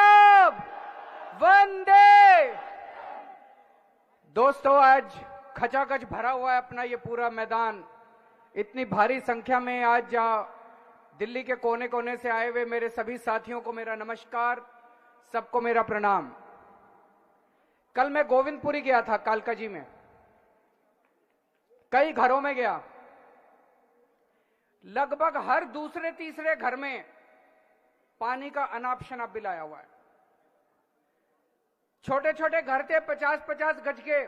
मातरम, वंदे। दोस्तों, आज खचाखच भरा हुआ है अपना ये पूरा मैदान। इतनी भारी संख्या में आज दिल्ली के कोने कोने से आए हुए मेरे सभी साथियों को मेरा नमस्कार, सबको मेरा प्रणाम। कल मैं गोविंदपुरी गया था, कालका जी में। कई घरों में गया, लगभग हर दूसरे तीसरे घर में पानी का अनाप शनाप बिल आया हुआ है। छोटे छोटे घर थे, 50-50 गज के।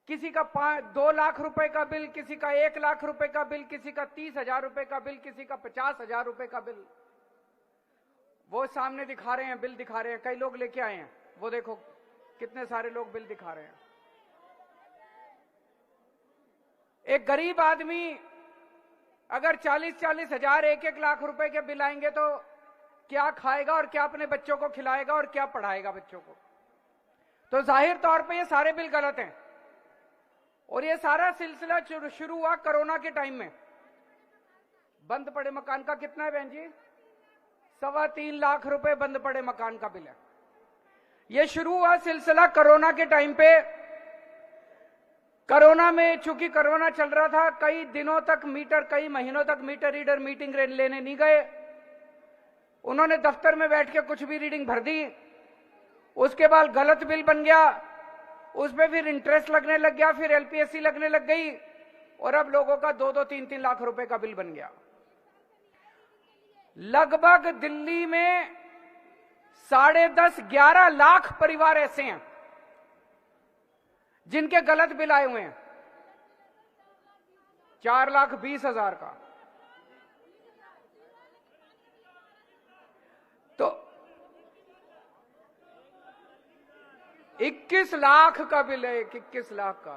किसी का 2 लाख रुपए का बिल, किसी का 1 लाख रुपए का बिल, किसी का 30,000 रुपए का बिल, किसी का 50,000 रुपए का बिल। वो सामने दिखा रहे हैं, बिल दिखा रहे हैं। कई लोग लेके आए हैं, वो देखो कितने सारे लोग बिल दिखा रहे हैं। एक गरीब आदमी अगर 40-40 हजार, 1-1 लाख रुपए के बिल आएंगे तो क्या खाएगा और क्या अपने बच्चों को खिलाएगा और क्या पढ़ाएगा बच्चों को? तो जाहिर तौर पे ये सारे बिल गलत हैं। और ये सारा सिलसिला शुरू हुआ कोरोना के टाइम में। बंद पड़े मकान का कितना है बहन जी? 3.25 लाख रुपए बंद पड़े मकान का बिल है। ये शुरू हुआ सिलसिला कोरोना के टाइम पे। कोरोना में, चूंकि कोरोना चल रहा था, कई दिनों तक मीटर, कई महीनों तक मीटर रीडर मीटिंग लेने नहीं गए। उन्होंने दफ्तर में बैठ के कुछ भी रीडिंग भर दी। उसके बाद गलत बिल बन गया, उस पर फिर इंटरेस्ट लगने लग गया, फिर एलपीएससी लगने लग गई और अब लोगों का 2-2, 3-3 लाख रुपए का बिल बन गया। लगभग दिल्ली में 10.5-11 लाख परिवार ऐसे हैं जिनके गलत बिल आए हुए हैं। 4,20,000 का। तो 21 लाख का बिल है, 21 लाख का।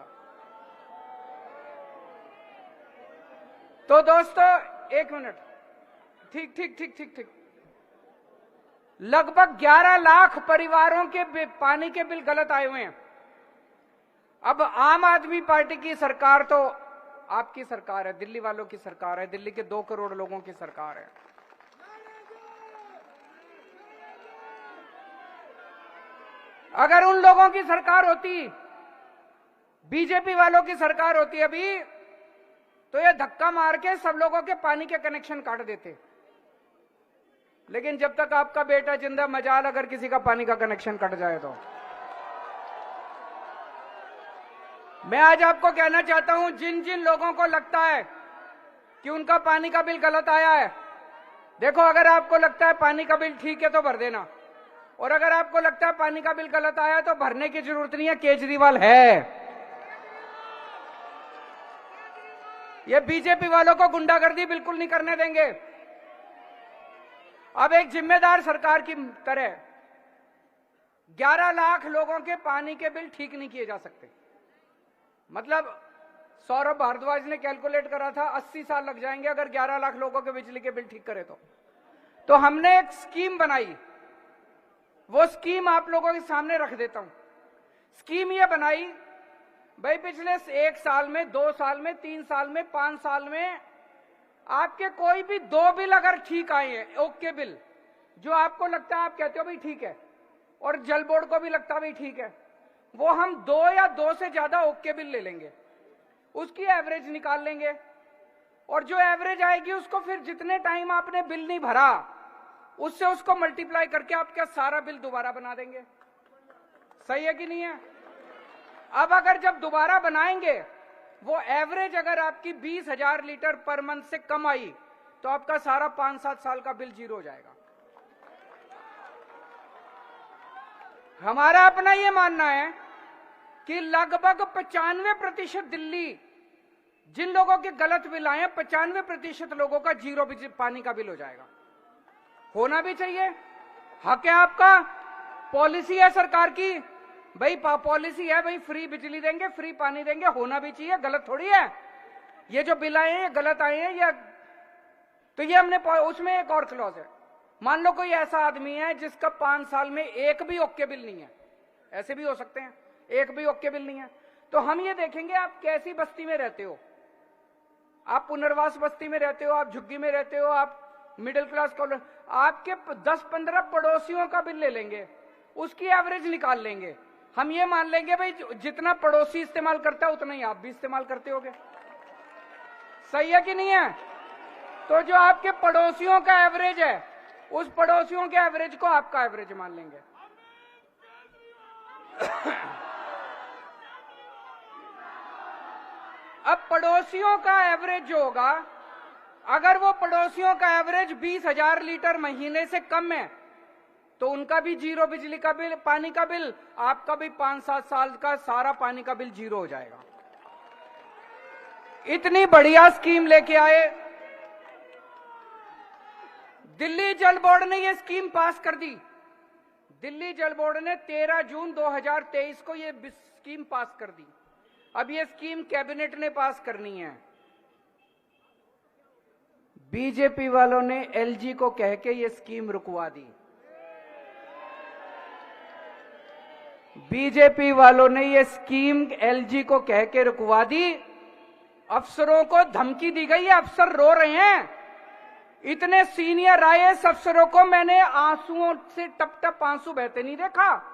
तो दोस्तों, 1 मिनट, ठीक ठीक ठीक ठीक ठीक। लगभग 11 लाख परिवारों के पानी के बिल गलत आए हुए हैं। अब आम आदमी पार्टी की सरकार तो आपकी सरकार है, दिल्ली वालों की सरकार है, दिल्ली के 2 करोड़ लोगों की सरकार है। अगर उन लोगों की सरकार होती, बीजेपी वालों की सरकार होती अभी, तो ये धक्का मार के सब लोगों के पानी के कनेक्शन काट देते। लेकिन जब तक आपका बेटा जिंदा, मजाल अगर किसी का पानी का कनेक्शन कट जाए तो। मैं आज आपको कहना चाहता हूं, जिन जिन लोगों को लगता है कि उनका पानी का बिल गलत आया है, देखो, अगर आपको लगता है पानी का बिल ठीक है तो भर देना, और अगर आपको लगता है पानी का बिल गलत आया है तो भरने की जरूरत नहीं है, केजरीवाल है। ये बीजेपी वालों को गुंडागर्दी बिल्कुल नहीं करने देंगे। अब एक जिम्मेदार सरकार की तरह 11 लाख लोगों के पानी के बिल ठीक नहीं किए जा सकते। मतलब सौरभ भारद्वाज ने कैलकुलेट करा था 80 साल लग जाएंगे अगर 11 लाख लोगों के बिजली के बिल ठीक करे तो हमने एक स्कीम बनाई। वो स्कीम आप लोगों के सामने रख देता हूं। स्कीम ये बनाई, भाई पिछले 1 साल में, 2 साल में, 3 साल में, 5 साल में आपके कोई भी 2 बिल अगर ठीक आए हैं, ओके बिल, जो आपको लगता है, आप कहते हो भाई ठीक है, और जल बोर्ड को भी लगता है भाई ठीक है, वो हम 2 या 2 से ज्यादा ओके बिल ले लेंगे, उसकी एवरेज निकाल लेंगे, और जो एवरेज आएगी उसको फिर जितने टाइम आपने बिल नहीं भरा उससे उसको मल्टीप्लाई करके आपका सारा बिल दोबारा बना देंगे। सही है कि नहीं है? अब अगर जब दोबारा बनाएंगे, वो एवरेज अगर आपकी 20,000 लीटर पर मंथ से कम आई तो आपका सारा 5-7 साल का बिल 0 हो जाएगा। हमारा अपना ये मानना है कि लगभग 95% दिल्ली, जिन लोगों के गलत बिल आए हैं, 95% लोगों का 0 पानी का बिल हो जाएगा। होना भी चाहिए, हक है आपका, पॉलिसी है सरकार की, भाई पॉलिसी है, भाई फ्री बिजली देंगे, फ्री पानी देंगे, होना भी चाहिए, गलत थोड़ी है। ये जो बिल आए हैं ये गलत आए हैं, या तो ये हमने, उसमें एक और क्लॉज है, मान लो कोई ऐसा आदमी है जिसका 5 साल में एक भी ओके बिल नहीं है, ऐसे भी हो सकते हैं, एक भी ओके बिल नहीं है, तो हम ये देखेंगे आप कैसी बस्ती में रहते हो, आप पुनर्वास बस्ती में रहते हो, आप झुग्गी में रहते हो, आप मिडिल क्लास कॉलोनी, आपके 10-15 पड़ोसियों का बिल ले लेंगे, उसकी एवरेज निकाल लेंगे, हम ये मान लेंगे भाई जितना पड़ोसी इस्तेमाल करता है उतना ही आप भी इस्तेमाल करते होगे। सही है कि नहीं है? तो जो आपके पड़ोसियों का एवरेज है, उस पड़ोसियों के एवरेज को आपका एवरेज मान लेंगे। अब पड़ोसियों का एवरेज जो होगा, अगर वो पड़ोसियों का एवरेज 20,000 लीटर महीने से कम है तो उनका भी जीरो बिजली का बिल, पानी का बिल, आपका भी 5-7 साल का सारा पानी का बिल जीरो हो जाएगा। इतनी बढ़िया स्कीम लेके आए, दिल्ली जल बोर्ड ने ये स्कीम पास कर दी। दिल्ली जल बोर्ड ने 13 जून 2023 को ये स्कीम पास कर दी। अब ये स्कीम कैबिनेट ने पास करनी है। बीजेपी वालों ने एलजी को कह के ये स्कीम रुकवा दी। बीजेपी वालों ने ये स्कीम एलजी को कह के रुकवा दी। अफसरों को धमकी दी गई है, अफसर रो रहे हैं। इतने सीनियर आईएएस अफसरों को मैंने आंसुओं से टप टप आंसू बहते नहीं देखा।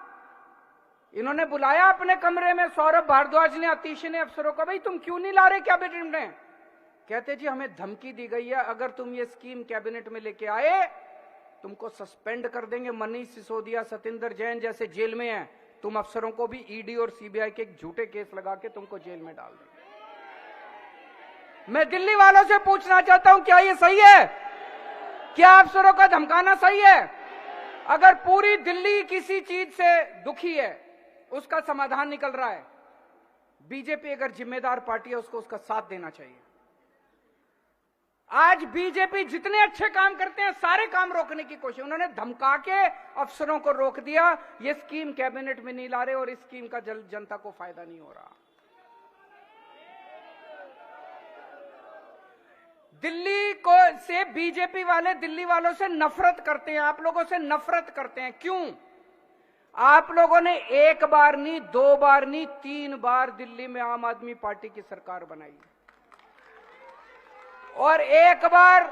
इन्होंने बुलाया अपने कमरे में, सौरभ भारद्वाज ने, अतीश ने अफसरों को, भाई तुम क्यों नहीं ला रहे कैबिनेट में? कहते जी हमें धमकी दी गई है, अगर तुम ये स्कीम कैबिनेट में लेके आए तुमको सस्पेंड कर देंगे। मनीष सिसोदिया, सतिंदर जैन जैसे जेल में हैं, तुम अफसरों को भी ईडी और सीबीआई के झूठे केस लगा के तुमको जेल में डाल देंगे। मैं दिल्ली वालों से पूछना चाहता हूं, क्या ये सही है? क्या अफसरों का धमकाना सही है? अगर पूरी दिल्ली किसी चीज से दुखी है, उसका समाधान निकल रहा है, बीजेपी अगर जिम्मेदार पार्टी है उसको उसका साथ देना चाहिए। आज बीजेपी जितने अच्छे काम करते हैं सारे काम रोकने की कोशिश, उन्होंने धमका के अफसरों को रोक दिया। ये स्कीम कैबिनेट में नहीं ला रहे और इस स्कीम का जनता को फायदा नहीं हो रहा। दिल्ली को से बीजेपी वाले दिल्ली वालों से नफरत करते हैं, आप लोगों से नफरत करते हैं। क्यों? आप लोगों ने एक बार नहीं, 2 बार नहीं, 3 बार दिल्ली में आम आदमी पार्टी की सरकार बनाई और एक बार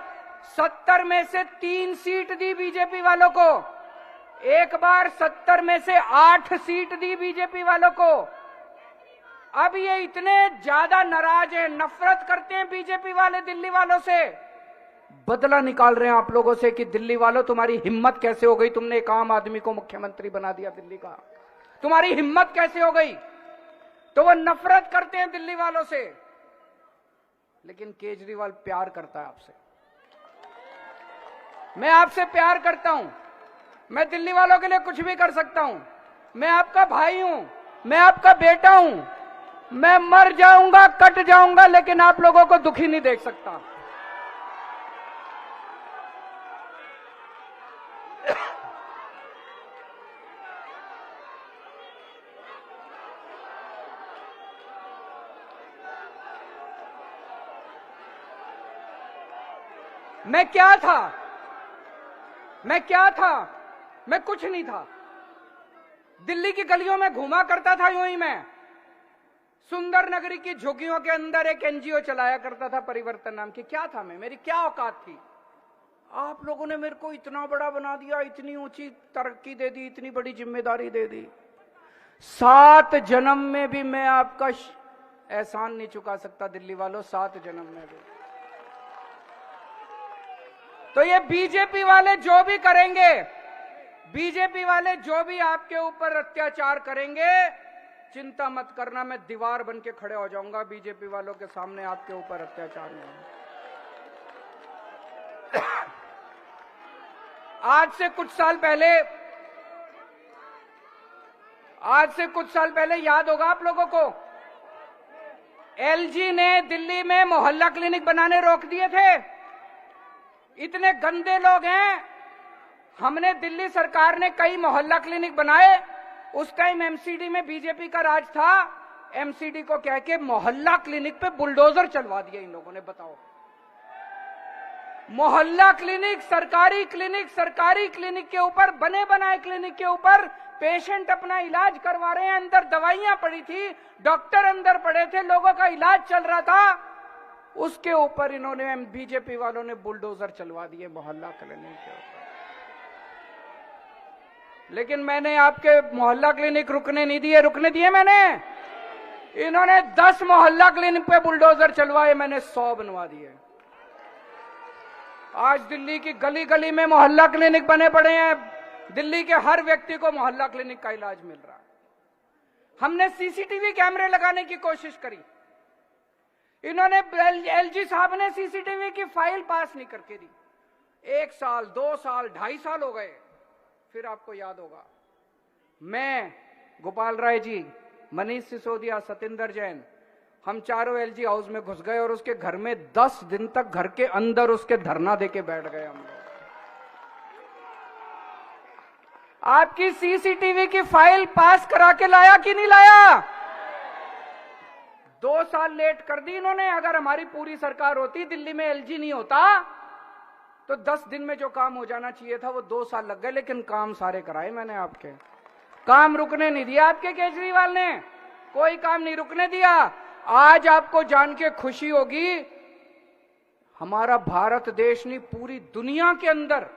70 में से 3 सीट दी बीजेपी वालों को, एक बार 70 में से 8 सीट दी बीजेपी वालों को। अब ये इतने ज्यादा नाराज हैं, नफरत करते हैं बीजेपी वाले दिल्ली वालों से, बदला निकाल रहे हैं आप लोगों से कि दिल्ली वालों तुम्हारी हिम्मत कैसे हो गई, तुमने एक आम आदमी को मुख्यमंत्री बना दिया दिल्ली का, तुम्हारी हिम्मत कैसे हो गई? तो वो नफरत करते हैं दिल्ली वालों से। लेकिन केजरीवाल प्यार करता है आपसे। मैं आपसे प्यार करता हूं, मैं दिल्ली वालों के लिए कुछ भी कर सकता हूं। मैं आपका भाई हूं, मैं आपका बेटा हूं, मैं मर जाऊंगा, कट जाऊंगा, लेकिन आप लोगों को दुखी नहीं देख सकता। मैं क्या था? मैं क्या था? मैं कुछ नहीं था। दिल्ली की गलियों में घूमा करता था यूं ही मैं। सुंदर नगरी की झुग्गियों के अंदर एक एनजीओ चलाया करता था, परिवर्तन नाम की। क्या था मैं? मेरी क्या औकात थी? आप लोगों ने मेरे को इतना बड़ा बना दिया, इतनी ऊंची तरक्की दे दी, इतनी बड़ी जिम्मेदारी दे दी। 7 जन्म में भी मैं आपका एहसान नहीं चुका सकता दिल्ली वालों, 7 जन्म में भी। तो ये बीजेपी वाले जो भी करेंगे, बीजेपी वाले जो भी आपके ऊपर अत्याचार करेंगे, चिंता मत करना, मैं दीवार बन के खड़े हो जाऊंगा बीजेपी वालों के सामने, आपके ऊपर अत्याचार नहीं। आज से कुछ साल पहले याद होगा आप लोगों को, एलजी ने दिल्ली में मोहल्ला क्लिनिक बनाने रोक दिए थे। इतने गंदे लोग हैं। हमने, दिल्ली सरकार ने कई मोहल्ला क्लिनिक बनाए। उस टाइम एमसीडी में बीजेपी का राज था। एमसीडी को कह के मोहल्ला क्लिनिक पे बुलडोजर चलवा दिया इन लोगों ने। बताओ, मोहल्ला क्लिनिक, सरकारी क्लिनिक के ऊपर, बने बनाए क्लिनिक के ऊपर पेशेंट अपना इलाज करवा रहे हैं। अंदर दवाइयां पड़ी थी, डॉक्टर अंदर पड़े थे, लोगों का इलाज चल रहा था। उसके ऊपर इन्होंने बीजेपी वालों ने बुलडोजर चलवा दिए मोहल्ला क्लिनिक के ऊपर। लेकिन मैंने आपके मोहल्ला क्लिनिक रुकने नहीं दिए, रुकने दिए मैंने? इन्होंने 10 मोहल्ला क्लिनिक पे बुलडोजर चलवाए, मैंने 100 बनवा दिए। आज दिल्ली की गली गली में मोहल्ला क्लिनिक बने पड़े हैं। दिल्ली के हर व्यक्ति को मोहल्ला क्लिनिक का इलाज मिल रहा है। हमने सीसीटीवी कैमरे लगाने की कोशिश करी, इन्होंने एलजी साहब ने सीसीटीवी की फाइल पास नहीं करके दी। 1 साल, 2 साल, 2.5 साल हो गए। फिर आपको याद होगा, मैं, गोपाल राय जी, मनीष सिसोदिया, सतिंदर जैन, हम चारों एलजी हाउस में घुस गए और उसके घर में 10 दिन तक घर के अंदर उसके धरना देके बैठ गए हम लोग। आपकी सीसीटीवी की फाइल पास करा के लाया कि नहीं लाया? 2 साल लेट कर दी इन्होंने। अगर हमारी पूरी सरकार होती, दिल्ली में एलजी नहीं होता, तो 10 दिन में जो काम हो जाना चाहिए था वो 2 साल लग गए। लेकिन काम सारे कराए मैंने आपके, काम रुकने नहीं दिया आपके केजरीवाल ने, कोई काम नहीं रुकने दिया। आज आपको जान के खुशी होगी, हमारा भारत देश नहीं पूरी दुनिया के अंदर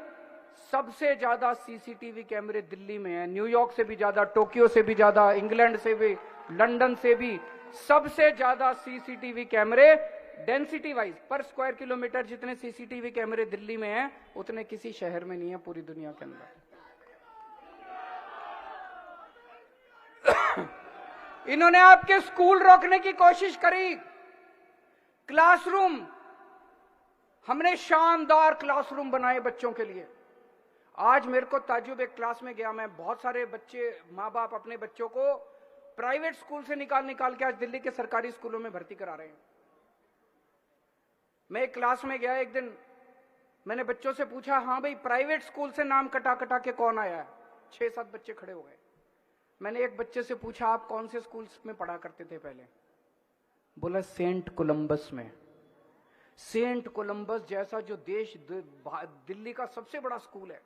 सबसे ज्यादा सीसीटीवी कैमरे दिल्ली में है। न्यूयॉर्क से भी ज्यादा, टोक्यो से भी ज्यादा, इंग्लैंड से भी, लंदन से भी सबसे ज्यादा सीसीटीवी कैमरे डेंसिटी वाइज पर स्क्वायर किलोमीटर जितने सीसीटीवी कैमरे दिल्ली में हैं, उतने किसी शहर में नहीं है पूरी दुनिया के अंदर। इन्होंने आपके स्कूल रोकने की कोशिश करी। क्लासरूम, हमने शानदार क्लासरूम बनाए बच्चों के लिए। आज मेरे को ताज्जुब, एक क्लास में गया मैं, बहुत सारे बच्चे, माँ बाप अपने बच्चों को प्राइवेट स्कूल से निकाल के आज दिल्ली के सरकारी स्कूलों में भर्ती करा रहे हैं। मैं एक क्लास में गया एक दिन, मैंने बच्चों से पूछा, हाँ भाई प्राइवेट स्कूल से नाम कटा के कौन आया है? 6-7 बच्चे खड़े हो गए। मैंने एक बच्चे से पूछा, आप कौन से स्कूल में पढ़ा करते थे पहले? बोला सेंट कोलंबस में। सेंट कोलंबस जैसा जो देश, दिल्ली का सबसे बड़ा स्कूल है,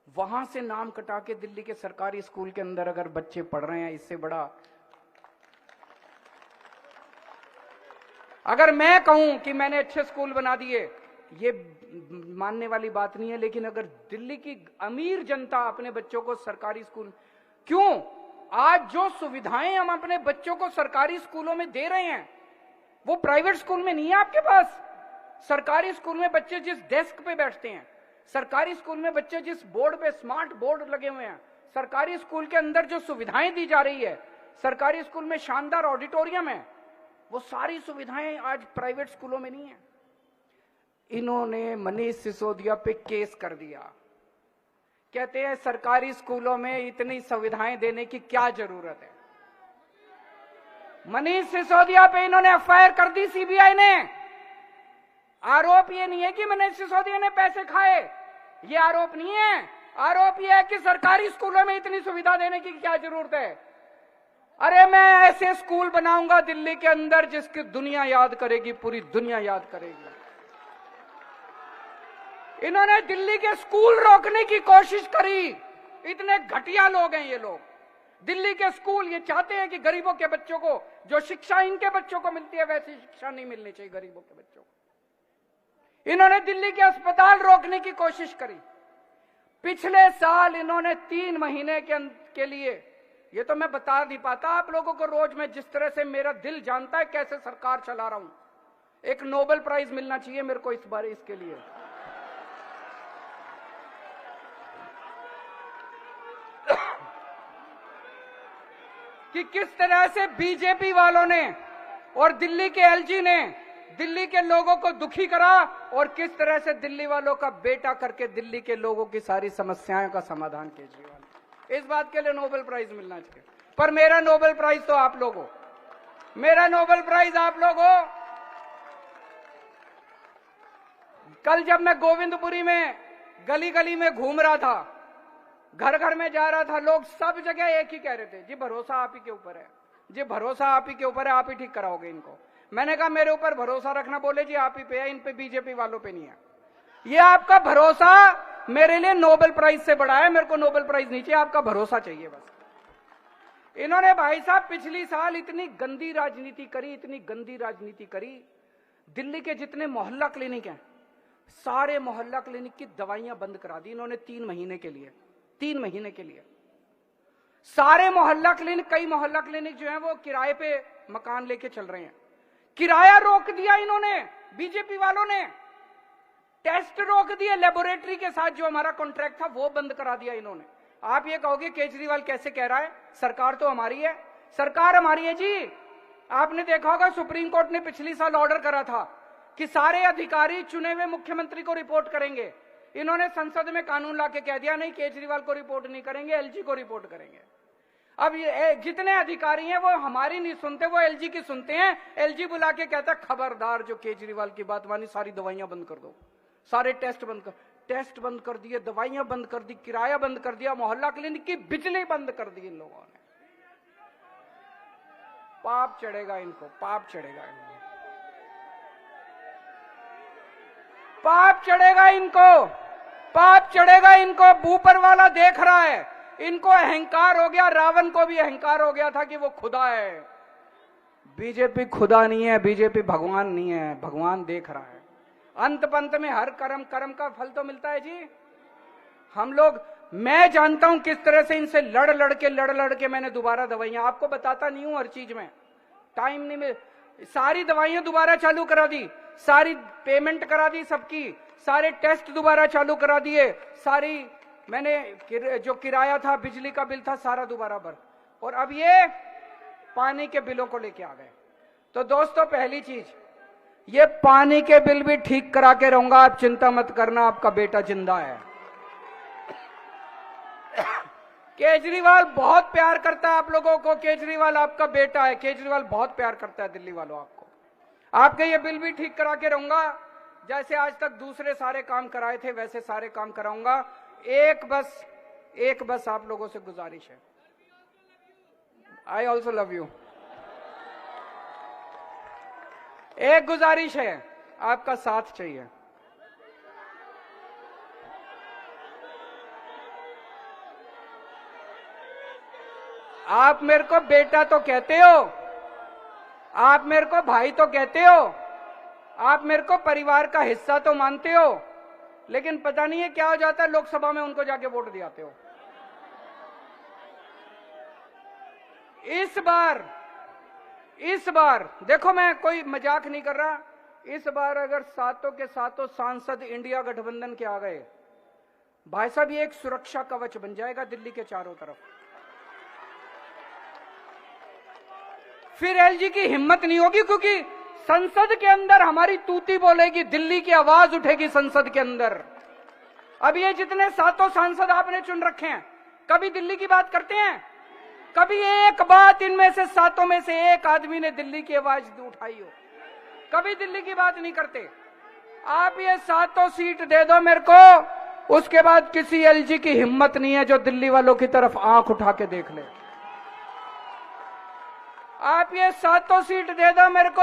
वहां से नाम कटा के दिल्ली के सरकारी स्कूल के अंदर अगर बच्चे पढ़ रहे हैं, इससे बड़ा। अगर मैं कहूं कि मैंने अच्छे स्कूल बना दिए, ये मानने वाली बात नहीं है। लेकिन अगर दिल्ली की अमीर जनता अपने बच्चों को सरकारी स्कूल, क्यों आज जो सुविधाएं हम अपने बच्चों को सरकारी स्कूलों में दे रहे हैं, वो प्राइवेट स्कूल में नहीं है आपके पास। सरकारी स्कूल में बच्चे जिस डेस्क पे बैठते हैं, सरकारी स्कूल में बच्चे जिस बोर्ड पे, स्मार्ट बोर्ड लगे हुए हैं, सरकारी स्कूल के अंदर जो सुविधाएं दी जा रही है, सरकारी स्कूल में शानदार ऑडिटोरियम है, वो सारी सुविधाएं आज प्राइवेट स्कूलों में नहीं है। इन्होंने मनीष सिसोदिया पे केस कर दिया। कहते हैं सरकारी स्कूलों में इतनी सुविधाएं देने की क्या जरूरत है। मनीष सिसोदिया पे इन्होंने एफआईआर कर दी सीबीआई ने। आरोप ये नहीं है कि मनीष सिसोदिया ने पैसे खाए, ये आरोप नहीं है। आरोप ये है कि सरकारी स्कूलों में इतनी सुविधा देने की क्या जरूरत है। अरे मैं ऐसे स्कूल बनाऊंगा दिल्ली के अंदर जिसकी दुनिया याद करेगी, पूरी दुनिया याद करेगी। इन्होंने दिल्ली के स्कूल रोकने की कोशिश करी। इतने घटिया लोग हैं ये लोग। दिल्ली के स्कूल ये चाहते हैं कि गरीबों के बच्चों को जो शिक्षा इनके बच्चों को मिलती है वैसी शिक्षा नहीं मिलनी चाहिए गरीबों के बच्चों को। इन्होंने दिल्ली के अस्पताल रोकने की कोशिश करी। पिछले साल इन्होंने 3 महीने के लिए, ये तो मैं बता नहीं पाता आप लोगों को, रोज मैं जिस तरह से मेरा दिल जानता है कैसे सरकार चला रहा हूं, एक नोबेल प्राइज मिलना चाहिए मेरे को इस बार इसके लिए। कि किस तरह से बीजेपी वालों ने और दिल्ली के एलजी ने दिल्ली के लोगों को दुखी करा और किस तरह से दिल्ली वालों का बेटा करके दिल्ली के लोगों की सारी समस्याओं का समाधान केजरीवाल। इस बात के लिए नोबेल प्राइज मिलना चाहिए। पर मेरा नोबेल प्राइज तो आप लोग हो, मेरा नोबेल प्राइज आप लोग हो। कल जब मैं गोविंदपुरी में गली गली में घूम रहा था, घर घर में जा रहा था, लोग सब जगह एक ही कह रहे थे, जी भरोसा आप ही के ऊपर है, जी भरोसा आप ही के ऊपर है, आप ही ठीक कराओगे इनको। मैंने कहा मेरे ऊपर भरोसा रखना, बोले जी आप ही पे है, इन पे बीजेपी वालों पे नहीं है। ये आपका भरोसा मेरे लिए नोबेल प्राइज से बड़ा है, मेरे को नोबेल प्राइज नहीं चाहिए, आपका भरोसा चाहिए बस। इन्होंने भाई साहब पिछली साल इतनी गंदी राजनीति करी, इतनी गंदी राजनीति करी। दिल्ली के जितने मोहल्ला क्लिनिक हैं, सारे मोहल्ला क्लिनिक की दवाइयां बंद करा दी इन्होंने 3 महीने के लिए। 3 महीने के लिए सारे मोहल्ला क्लिनिक, कई मोहल्ला क्लिनिक जो है वो किराए पे मकान लेके चल रहे हैं। किराया रोक दिया इन्होंने, बीजेपी वालों ने। टेस्ट रोक दिए, लेबोरेटरी के साथ जो हमारा कॉन्ट्रैक्ट था वो बंद करा दिया इन्होंने। आप ये कहोगे केजरीवाल कैसे कह रहा है, सरकार तो हमारी है। सरकार हमारी है जी। आपने देखा होगा सुप्रीम कोर्ट ने पिछली साल ऑर्डर करा था कि सारे अधिकारी चुने हुए मुख्यमंत्री को रिपोर्ट करेंगे। इन्होंने संसद में कानून लाके कह दिया नहीं, केजरीवाल को रिपोर्ट नहीं करेंगे, एलजी को रिपोर्ट करेंगे। अब ये जितने अधिकारी हैं वो हमारी नहीं सुनते, वो एलजी की सुनते हैं। एलजी बुला के कहता है खबरदार जो केजरीवाल की बात मानी सारी दवाइयां बंद कर दो, सारे टेस्ट बंद कर दिए, दवाइयां बंद कर दी, किराया बंद कर दिया, मोहल्ला क्लिनिक की बिजली बंद कर दी इन लोगों ने। पाप चढ़ेगा इनको, पाप चढ़ेगा इनको, पाप चढ़ेगा इनको, पाप चढ़ेगा इनको। ऊपर वाला देख रहा है, इनको अहंकार हो गया। रावण को भी अहंकार हो गया था कि वो खुदा है। बीजेपी खुदा नहीं है, बीजेपी भगवान नहीं है, भगवान देख रहा है। अंत पंत में हर कर्म का फल तो मिलता है जी। हम लोग, मैं जानता हूं किस तरह से इनसे लड़ के मैंने दोबारा दवाइयां, आपको बताता नहीं हूं हर चीज में, टाइम नहीं मिल, सारी दवाइयां दोबारा चालू करा दी, सारी पेमेंट करा दी सबकी, सारे टेस्ट दोबारा चालू करा दिए, सारी मैंने जो किराया था, बिजली का बिल था, सारा दोबारा भर। और अब ये पानी के बिलों को लेके आ गए। तो दोस्तों पहली चीज, ये पानी के बिल भी ठीक करा के रहूंगा, आप चिंता मत करना, आपका बेटा जिंदा है। केजरीवाल बहुत प्यार करता है आप लोगों को, केजरीवाल आपका बेटा है, केजरीवाल बहुत प्यार करता है दिल्ली वालों आपको। आपके ये बिल भी ठीक करा के रहूंगा, जैसे आज तक दूसरे सारे काम कराए थे वैसे सारे काम कराऊंगा। एक बस आप लोगों से गुजारिश है, आई ऑल्सो लव यू। एक गुजारिश है, आपका साथ चाहिए। आप मेरे को बेटा तो कहते हो, आप मेरे को भाई तो कहते हो, आप मेरे को परिवार का हिस्सा तो मानते हो, लेकिन पता नहीं है क्या हो जाता है, लोकसभा में उनको जाके वोट दिलाते हो। इस बार देखो, मैं कोई मजाक नहीं कर रहा, इस बार अगर सातों के सातों सांसद इंडिया गठबंधन के आ गए, भाई साहब ये एक सुरक्षा कवच बन जाएगा दिल्ली के चारों तरफ। फिर एलजी की हिम्मत नहीं होगी, क्योंकि संसद के अंदर हमारी तूती बोलेगी, दिल्ली की आवाज उठेगी संसद के अंदर। अब ये जितने सातों सांसद आपने चुन रखे हैं, कभी दिल्ली की बात करते हैं? कभी एक बात इनमें से सातों में से एक आदमी ने दिल्ली की आवाज उठाई हो? कभी दिल्ली की बात नहीं करते। आप ये सातों सीट दे दो मेरे को, उसके बाद किसी एलजी की हिम्मत नहीं है जो दिल्ली वालों की तरफ आंख उठा के देख ले। आप ये सातों सीट दे दो मेरे को,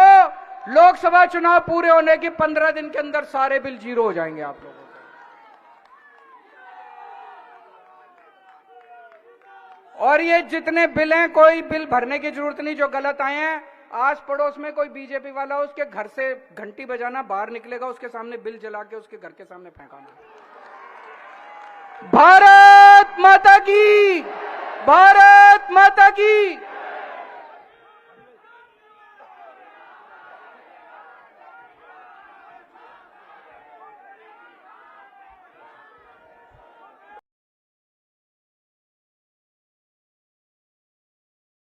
लोकसभा चुनाव पूरे होने की 15 दिन के अंदर सारे बिल जीरो हो जाएंगे आप लोगों के। और ये जितने बिल हैं, कोई बिल भरने की जरूरत नहीं जो गलत आए हैं। आस पड़ोस में कोई बीजेपी वाला हो, उसके घर से घंटी बजाना, बाहर निकलेगा उसके सामने बिल जला के उसके घर के सामने फेंकाना। भारत माता की, भारत माता की।